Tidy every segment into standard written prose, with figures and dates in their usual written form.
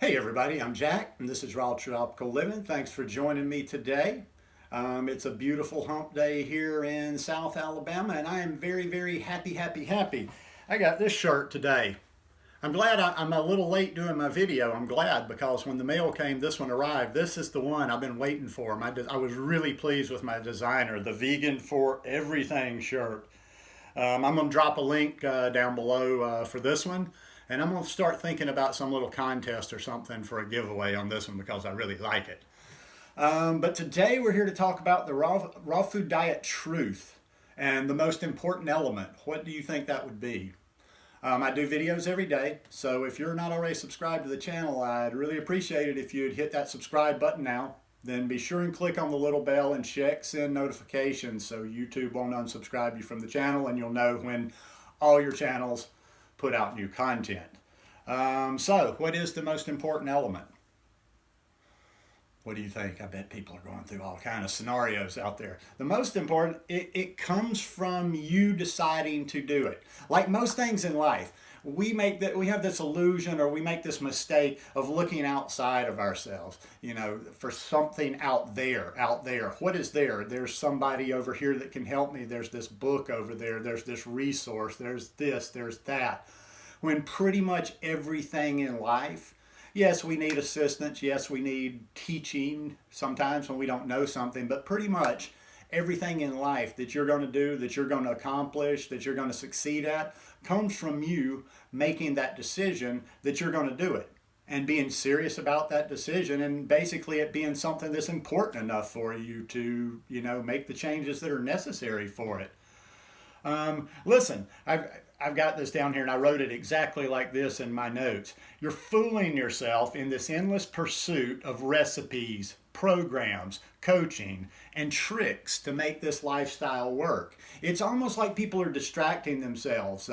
Hey everybody, I'm Jack, and this is Raw Tropical Living. Thanks for joining me today. It's a beautiful hump day here in South Alabama, and I am very, very happy. I got this shirt today. I'm glad I'm a little late doing my video. I'm glad because when the mail came, this one arrived. This is the one I've been waiting for. I was really pleased with my designer, the Vegan for Everything shirt. I'm going to drop a link down below for this one. And I'm going to start thinking about some little contest or something for a giveaway on this one because I really like it. But today we're here to talk about the raw food diet truth and the most important element. What do you think that would be? I do videos every day, so if you're not already subscribed to the channel, I'd really appreciate it if you'd hit that subscribe button now. Then be sure and click on the little bell and check send notifications so YouTube won't unsubscribe you from the channel and you'll know when all your channels put out new content. So what is the most important element? What do you think? I bet people are going through all kinds of scenarios out there. The most important, it comes from you deciding to do it. Like most things in life, we have this illusion or we make this mistake of looking outside of ourselves, for something out there. What is there? There's somebody over here that can help me. There's this book over there. There's this resource. There's this, there's that. When pretty much everything in life, yes, we need assistance. Yes, we need teaching sometimes when we don't know something, but pretty much everything in life that you're going to do, that you're going to accomplish, that you're going to succeed at, comes from you making that decision that you're going to do it and being serious about that decision and basically it being something that's important enough for you to, make the changes that are necessary for it. Listen, I've got this down here and I wrote it exactly like this in my notes. You're fooling yourself in this endless pursuit of recipes, programs, coaching, and tricks to make this lifestyle work. It's almost like people are distracting themselves.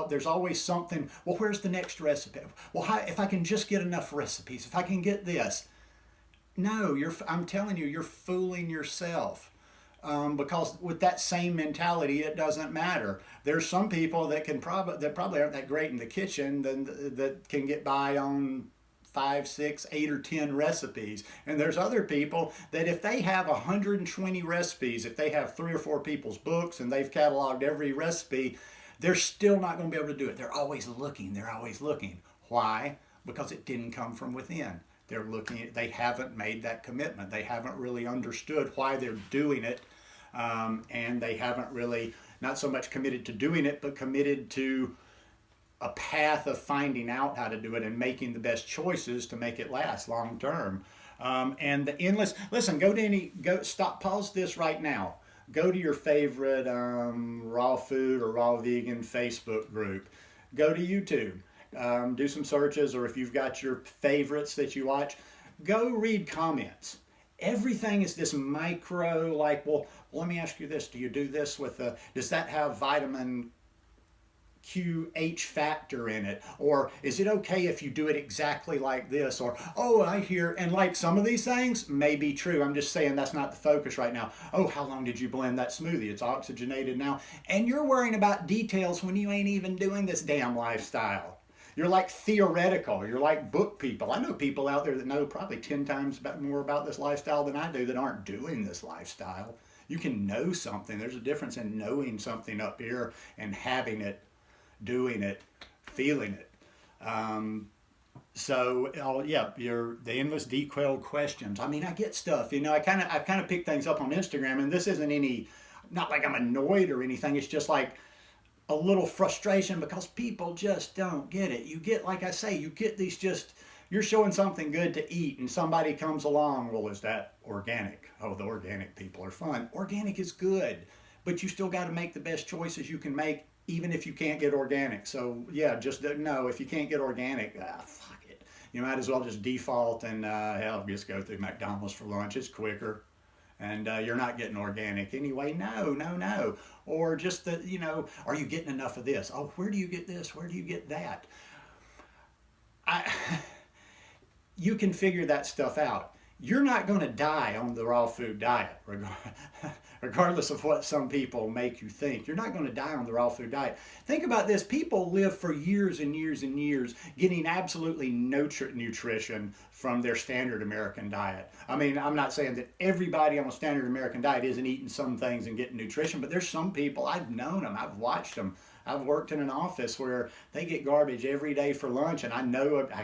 There's always something, well, where's the next recipe? Well, if I can just get enough recipes, if I can get this. No, I'm telling you, you're fooling yourself. Because with that same mentality, it doesn't matter. There's some people that probably aren't that great in the kitchen that can get by on 5, 6, 8, or 10 recipes. And there's other people that if they have 120 recipes, if they have 3 or 4 people's books and they've cataloged every recipe, they're still not going to be able to do it. They're always looking. Why? Because it didn't come from within. They haven't made that commitment. They haven't really understood why they're doing it. And they haven't really, not so much committed to doing it, but committed to a path of finding out how to do it and making the best choices to make it last long term. And the endless, listen, pause this right now. Go to your favorite raw food or raw vegan Facebook group. Go to YouTube. Do some searches, or if you've got your favorites that you watch, go read comments. Everything is this micro, like, well, let me ask you this. Do you do this does that have vitamin QH factor in it? Or is it okay if you do it exactly like this? Or, I hear, and like some of these things may be true. I'm just saying that's not the focus right now. Oh, how long did you blend that smoothie? It's oxygenated now. And you're worrying about details when you ain't even doing this damn lifestyle. You're like theoretical. You're like book people. I know people out there that know probably 10 times more about this lifestyle than I do that aren't doing this lifestyle. You can know something. There's a difference in knowing something up here and having it, doing it, feeling it. The endless detailed questions. I mean, I get stuff. I've kind of picked things up on Instagram, and this isn't not like I'm annoyed or anything. It's just like a little frustration because people just don't get it. You get, like I say, you're showing something good to eat and somebody comes along, well, is that organic? Oh, the organic people are fun. Organic is good, but you still got to make the best choices you can make even if you can't get organic. So yeah, just no, if you can't get organic, fuck it. You might as well just default and just go through McDonald's for lunch. It's quicker. And you're not getting organic anyway. No. Or just are you getting enough of this? Oh, where do you get this? Where do you get that? You can figure that stuff out. you're not going to die on the raw food diet, regardless of what some people make you think. You're not going to die on the raw food diet. Think about this. People live for years and years and years getting absolutely no nutrition from their standard American diet. I mean, I'm not saying that everybody on a standard American diet isn't eating some things and getting nutrition, but there's some people, I've known them, I've watched them. I've worked in an office where they get garbage every day for lunch, and I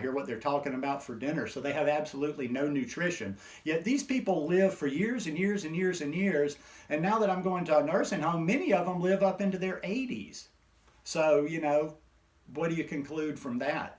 hear what they're talking about for dinner, so they have absolutely no nutrition. Yet these people live for years and years and years and years, and now that I'm going to a nursing home, many of them live up into their 80s. So, what do you conclude from that?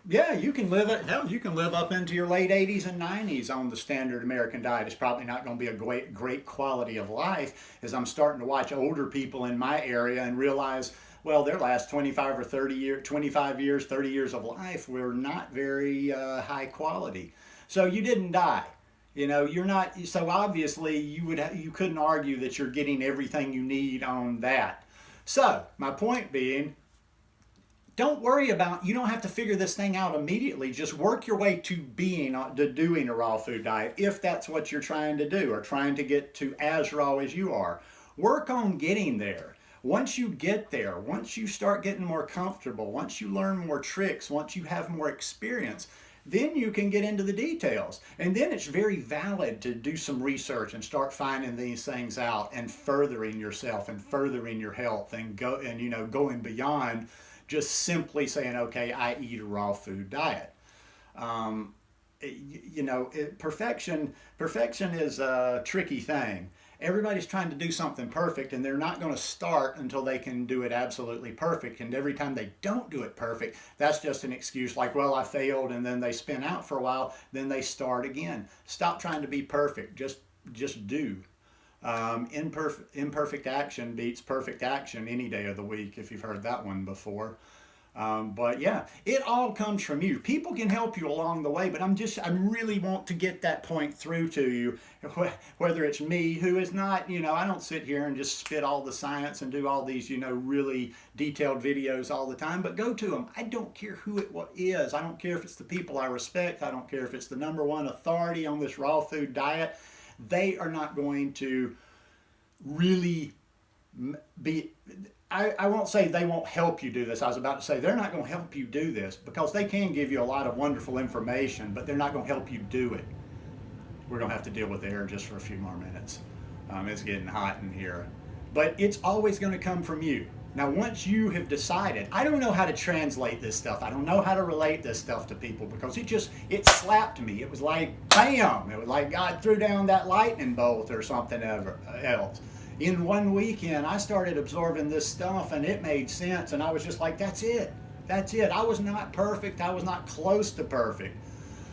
Yeah, you can live up into your late 80s and 90s on the standard American diet. It's probably not going to be a great quality of life, as I'm starting to watch older people in my area and realize, well, their last 25 or 30 years, 25 years, 30 years of life were not very high quality. So you didn't die. You're not, so obviously you couldn't argue that you're getting everything you need on that. So my point being, don't worry about, you don't have to figure this thing out immediately. Just work your way to doing a raw food diet, if that's what you're trying to do, or trying to get to as raw as you are. Work on getting there. Once you get there, once you start getting more comfortable, once you learn more tricks, once you have more experience, then you can get into the details. And then it's very valid to do some research and start finding these things out and furthering yourself and furthering your health and going beyond just simply saying, okay, I eat a raw food diet. Perfection is a tricky thing. Everybody's trying to do something perfect, and they're not going to start until they can do it absolutely perfect. And every time they don't do it perfect, that's just an excuse like, well, I failed, and then they spin out for a while, then they start again. Stop trying to be perfect. Just do. Imperfect action beats perfect action any day of the week, if you've heard that one before. But yeah, it all comes from you. People can help you along the way, but I really want to get that point through to you, whether it's me, who is not, I don't sit here and just spit all the science and do all these, really detailed videos all the time, but go to them. I don't care who it is. I don't care if it's the people I respect. I don't care if it's the number one authority on this raw food diet. They are not going to really be, I won't say they won't help you do this. I was about to say they're not going to help you do this, because they can give you a lot of wonderful information, but they're not going to help you do it. We're going to have to deal with air just for a few more minutes. It's getting hot in here. But it's always going to come from you. Now, once you have decided, I don't know how to translate this stuff. I don't know how to relate this stuff to people, because it slapped me. It was like, bam! It was like God threw down that lightning bolt or something else. In one weekend, I started absorbing this stuff, and it made sense. And I was just like, that's it. That's it. I was not perfect. I was not close to perfect.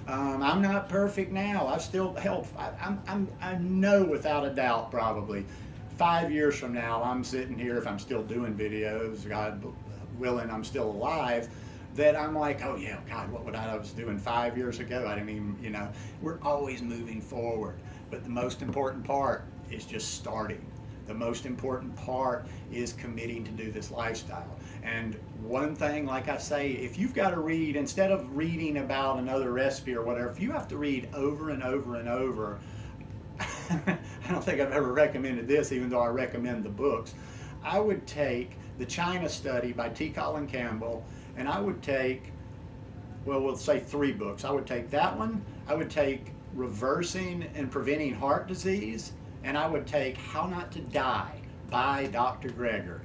I'm not perfect now. I've still helped. I know without a doubt, probably 5 years from now, I'm sitting here, if I'm still doing videos, God willing, I'm still alive, that I'm like, oh yeah, God, what I was doing 5 years ago? I didn't even, we're always moving forward. But the most important part is just starting. The most important part is committing to do this lifestyle. And one thing, like I say, if you've got to read, instead of reading about another recipe or whatever, if you have to read over and over and over, I don't think I've ever recommended this, even though I recommend the books. I would take the China Study by T. Colin Campbell, and I would take, well, we'll say 3 books. I would take that one, I would take Reversing and Preventing Heart Disease, and I would take How Not to Die by Dr. Greger.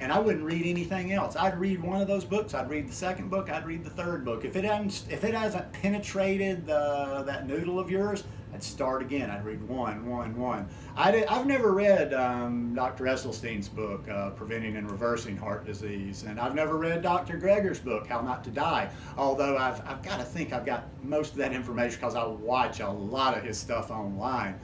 And I wouldn't read anything else. I'd read one of those books. I'd read the second book. I'd read the third book. If it hasn't penetrated that noodle of yours, I'd start again. I'd read one. I've never read Dr. Esselstyn's book, Preventing and Reversing Heart Disease, and I've never read Dr. Greger's book, How Not to Die. Although I've got to think I've got most of that information, because I watch a lot of his stuff online.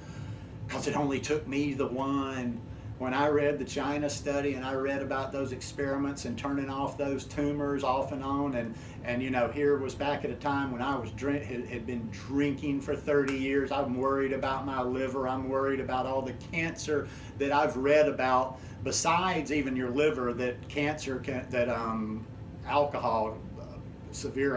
Because it only took me when I read the China Study and I read about those experiments and turning off those tumors off and on, and here was back at a time when I was had been drinking for 30 years. I'm worried about my liver. I'm worried about all the cancer that I've read about, besides even your liver, that cancer alcohol severe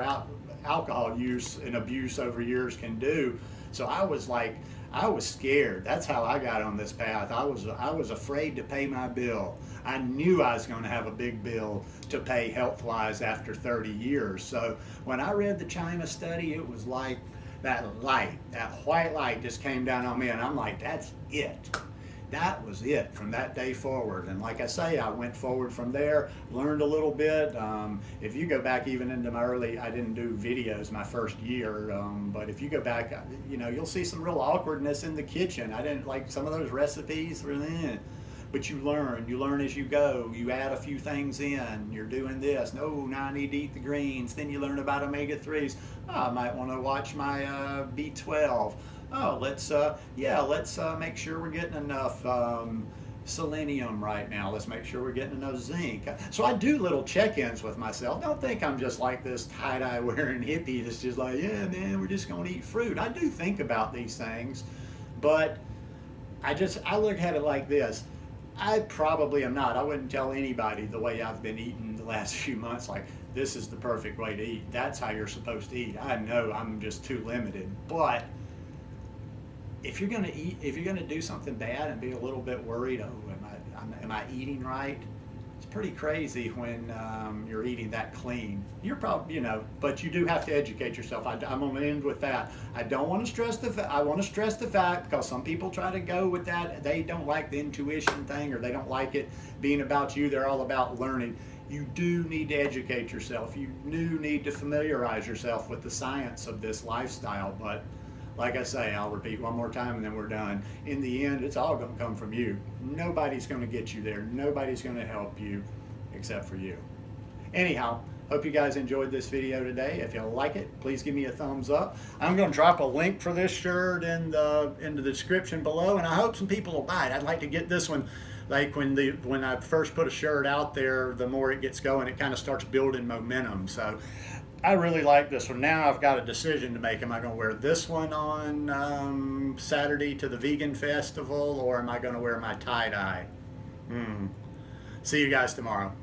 alcohol use and abuse over years can do. So I was like, I was scared. That's how I got on this path. I was afraid to pay my bill. I knew I was going to have a big bill to pay health-wise after 30 years. So when I read the China study, it was like that light, that white light just came down on me, and I'm like, that's it. That was it from that day forward. And like I say, I went forward from there, learned a little bit. If you go back even into my early, I didn't do videos my first year, but if you go back, you'll see some real awkwardness in the kitchen. I didn't like some of those recipes were in. But you learn as you go. You add a few things in. You're doing this. No, now I need to eat the greens. Then you learn about omega-3s. Oh, I might want to watch my B12. Oh, let's make sure we're getting enough selenium right now. Let's make sure we're getting enough zinc. So I do little check-ins with myself. Don't think I'm just like this tie-dye wearing hippie that's just like, yeah, man, we're just going to eat fruit. I do think about these things, but I look at it like this. I probably am not. I wouldn't tell anybody the way I've been eating the last few months, like this is the perfect way to eat. That's how you're supposed to eat. I know I'm just too limited. But if you're going to eat, if you're going to do something bad and be a little bit worried, oh, am I eating right? It's pretty crazy when you're eating that clean. You're probably, but you do have to educate yourself. I'm going to end with that. I don't want to stress I want to stress the fact, because some people try to go with that. They don't like the intuition thing, or they don't like it being about you. They're all about learning. You do need to educate yourself. You do need to familiarize yourself with the science of this lifestyle. But like I say, I'll repeat one more time and then we're done. In the end, it's all going to come from you. Nobody's going to get you there. Nobody's going to help you except for you. Anyhow, hope you guys enjoyed this video today. If you like it, please give me a thumbs up. I'm going to drop a link for this shirt in the description below, and I hope some people will buy it. I'd like to get this one. Like when I first put a shirt out there, the more it gets going, it kind of starts building momentum. So I really like this one. Now I've got a decision to make. Am I going to wear this one on Saturday to the vegan festival, or am I going to wear my tie-dye? See you guys tomorrow.